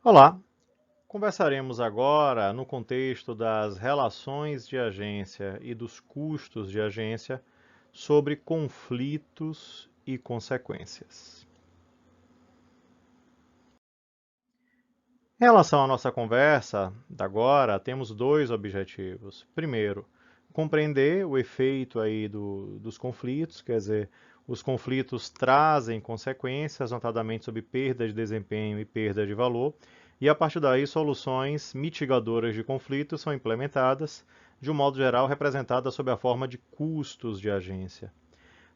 Olá, conversaremos agora no contexto das relações de agência e dos custos de agência sobre conflitos e consequências. Em relação à nossa conversa da agora, temos dois objetivos. Primeiro, compreender o efeito aí dos conflitos, quer dizer, os conflitos trazem consequências, notadamente sobre perda de desempenho e perda de valor, e a partir daí soluções mitigadoras de conflitos são implementadas, de um modo geral representadas sob a forma de custos de agência.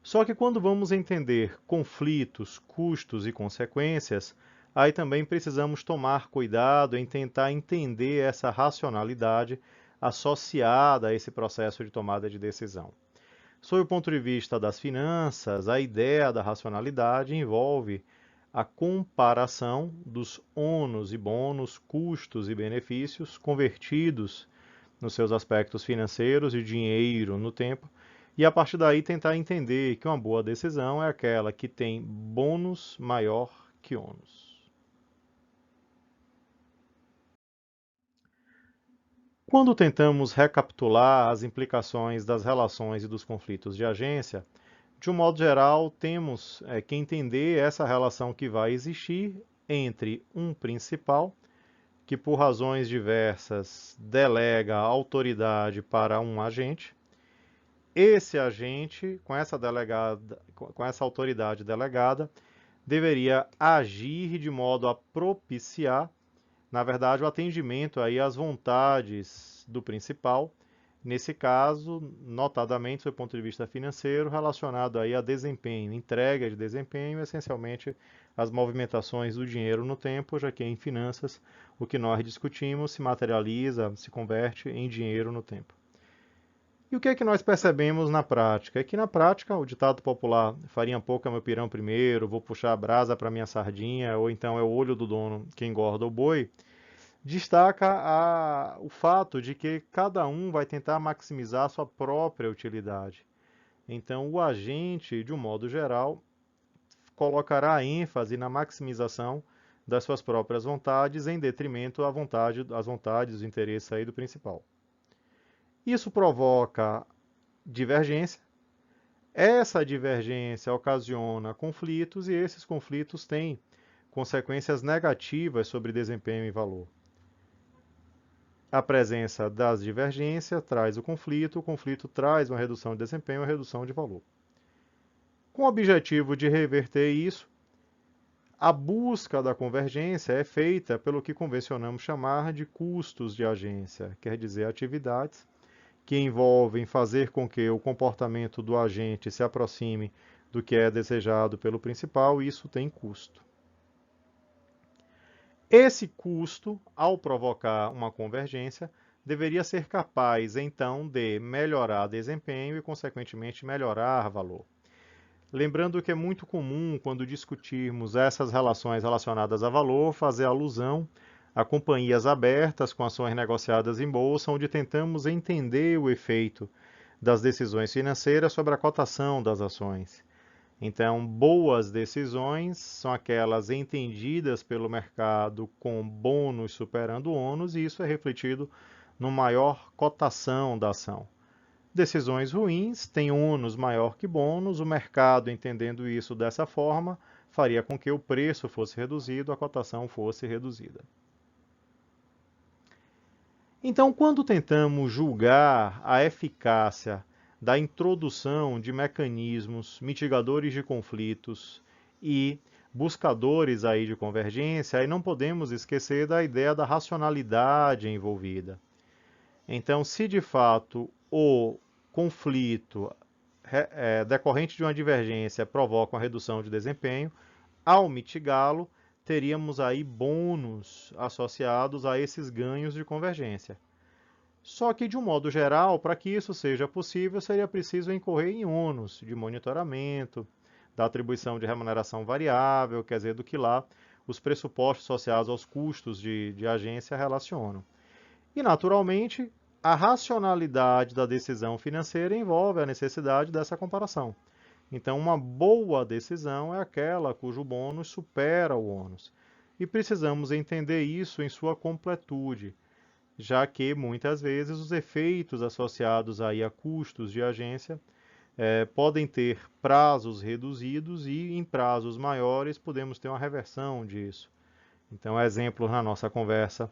Só que quando vamos entender conflitos, custos e consequências, aí também precisamos tomar cuidado em tentar entender essa racionalidade associada a esse processo de tomada de decisão. Sob o ponto de vista das finanças, a ideia da racionalidade envolve a comparação dos ônus e bônus, custos e benefícios convertidos nos seus aspectos financeiros e dinheiro no tempo, e a partir daí tentar entender que uma boa decisão é aquela que tem bônus maior que ônus. Quando tentamos recapitular as implicações das relações e dos conflitos de agência, de um modo geral, temos que entender essa relação que vai existir entre um principal, que por razões diversas delega autoridade para um agente. Esse agente, com essa autoridade delegada, deveria agir de modo a propiciar, na verdade, o atendimento aí às vontades do principal, nesse caso, notadamente, do ponto de vista financeiro, relacionado aí a desempenho, entrega de desempenho, essencialmente as movimentações do dinheiro no tempo, já que em finanças o que nós discutimos se materializa, se converte em dinheiro no tempo. E o que é que nós percebemos na prática? É que na prática o ditado popular, farinha pouca meu pirão primeiro, vou puxar a brasa para minha sardinha, ou então é o olho do dono que engorda o boi, destaca o fato de que cada um vai tentar maximizar a sua própria utilidade. Então o agente, de um modo geral, colocará ênfase na maximização das suas próprias vontades em detrimento às vontades, do interesse aí do principal. Isso provoca divergência. Essa divergência ocasiona conflitos e esses conflitos têm consequências negativas sobre desempenho e valor. A presença das divergências traz o conflito traz uma redução de desempenho, uma redução de valor. Com o objetivo de reverter isso, a busca da convergência é feita pelo que convencionamos chamar de custos de agência, quer dizer, atividades que envolvem fazer com que o comportamento do agente se aproxime do que é desejado pelo principal, e isso tem custo. Esse custo, ao provocar uma convergência, deveria ser capaz, então, de melhorar desempenho e, consequentemente, melhorar valor. Lembrando que é muito comum, quando discutirmos essas relações relacionadas a valor, fazer alusão a companhias abertas com ações negociadas em bolsa, onde tentamos entender o efeito das decisões financeiras sobre a cotação das ações. Então, boas decisões são aquelas entendidas pelo mercado com bônus superando ônus, e isso é refletido no maior cotação da ação. Decisões ruins têm ônus maior que bônus, o mercado, entendendo isso dessa forma, faria com que o preço fosse reduzido, a cotação fosse reduzida. Então, quando tentamos julgar a eficácia da introdução de mecanismos mitigadores de conflitos e buscadores aí de convergência, aí não podemos esquecer da ideia da racionalidade envolvida. Então, se de fato o conflito decorrente de uma divergência provoca uma redução de desempenho, ao mitigá-lo, teríamos aí bônus associados a esses ganhos de convergência. Só que, de um modo geral, para que isso seja possível, seria preciso incorrer em ônus de monitoramento, da atribuição de remuneração variável, quer dizer, do que lá os pressupostos associados aos custos de agência relacionam. E, naturalmente, a racionalidade da decisão financeira envolve a necessidade dessa comparação. Então, uma boa decisão é aquela cujo bônus supera o ônus. e precisamos entender isso em sua completude, já que muitas vezes os efeitos associados aí a custos de agência podem ter prazos reduzidos e em prazos maiores podemos ter uma reversão disso. Então, exemplos na nossa conversa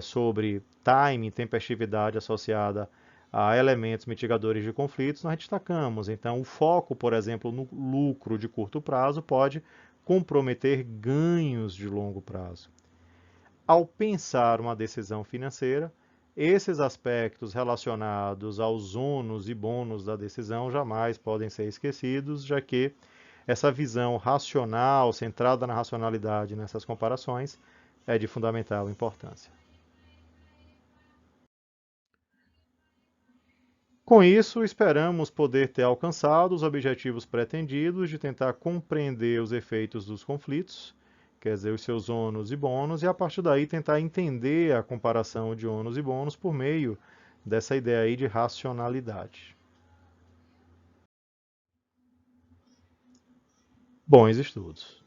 sobre time, tempestividade associada a elementos mitigadores de conflitos, nós destacamos. Então, o foco, por exemplo, no lucro de curto prazo pode comprometer ganhos de longo prazo. Ao pensar uma decisão financeira, esses aspectos relacionados aos ônus e bônus da decisão jamais podem ser esquecidos, já que essa visão racional, centrada na racionalidade nessas comparações, é de fundamental importância. Com isso, esperamos poder ter alcançado os objetivos pretendidos de tentar compreender os efeitos dos conflitos, quer dizer, os seus ônus e bônus, e a partir daí tentar entender a comparação de ônus e bônus por meio dessa ideia aí de racionalidade. Bons estudos!